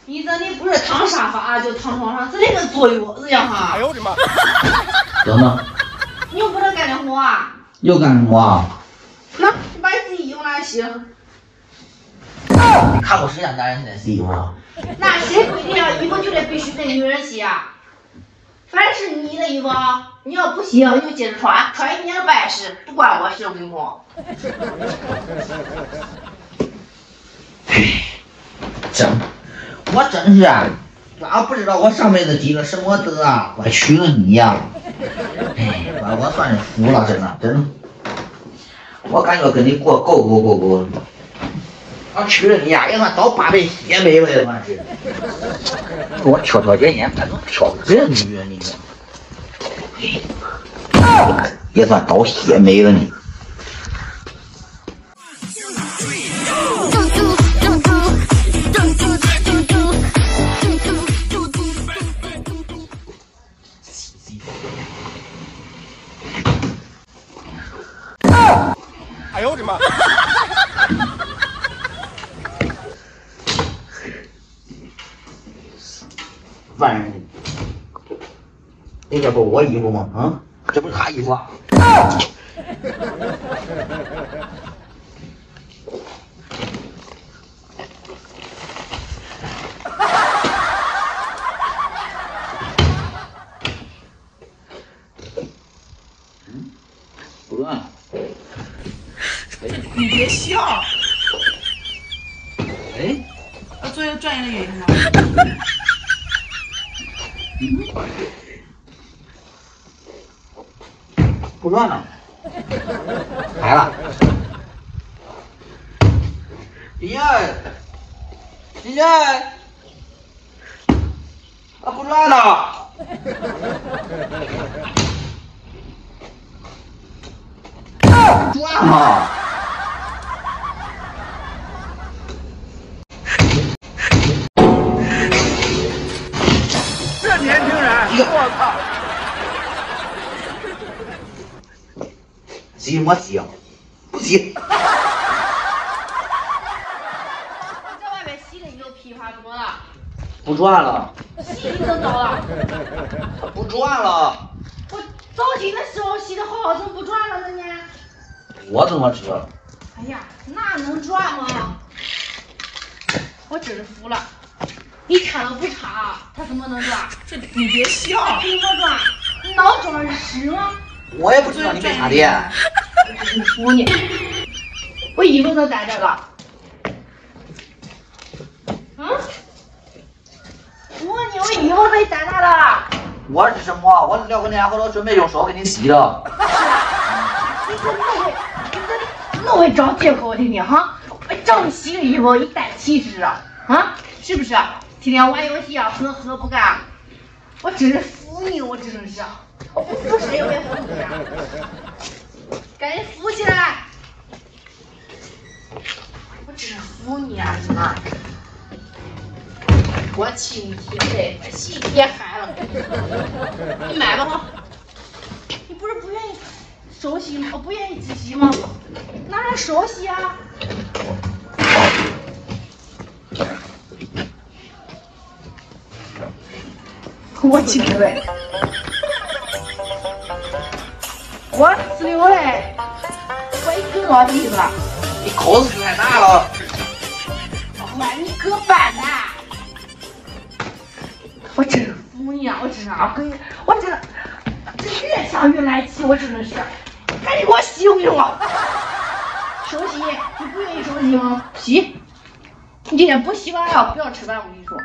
你这里不是躺沙发就躺床上，这里跟坐月子一样哈！哎呦我的妈！怎么？你又不能干点活啊？又干什么啊？那你把你自己衣服拿来洗。你看过谁家男人现在洗衣服啊？那谁规定啊？衣服就得必须给女人洗啊？凡是你的衣服，你要不洗，你就接着穿，穿1年半世，不关我事，我跟你说。真，我真是啊，要不知道我上辈子积了什么德啊，我娶了你呀！哎，我算是服了，真的，真的，我感觉跟你过够。我娶了你呀，也算倒8辈血霉了，也算是。我挑眼眼，还能挑这女人，你说，也算倒血霉了你。哎呦我的妈！万人，那个不是我衣服吗？啊，这不是他衣服啊！不乱了。你别笑。哎，作为专业的原因吗？不乱了，来了。姐姐，啊不乱了。转嘛！这年轻人，我操！洗什么洗啊？不洗。你在外面洗的你就噼啪多了，不转了。洗你都糟了。不转了。我早起的时候洗的好，怎么不转了呢你？我怎么知道？哎呀，那能转吗？我真是服了，你看都不差，他怎么能转？这你别笑。凭什么转？你脑装是屎吗？我也不知道你没插电。我真服你！我衣服都在这个。嗯？我问你，我衣服没在哪了？我是什么？我是聊个天，我都准备用手给你洗了。你这那会找借口听听哈？我找你洗个衣服，一带气势啊？啊？是不是？天天玩游戏啊，喝不干。我真是服你，我真是。我不服谁，我也服你啊！赶紧扶起来！我真是服你啊！你妈！我气你气累，洗别嗨了。你买吧哈！你不是不愿意手洗吗？不愿意自洗吗？拿来手洗啊！我气你累。我呲溜嘞！我一割到地了，你口子太大了。我你割半的！我真是服你啊！我真是啊，我真的，这越想越来气，我真的是，赶紧给我洗！我跟你说，手洗，你不愿意手洗吗？洗！你今天不洗完啊，不要吃饭！我跟你说。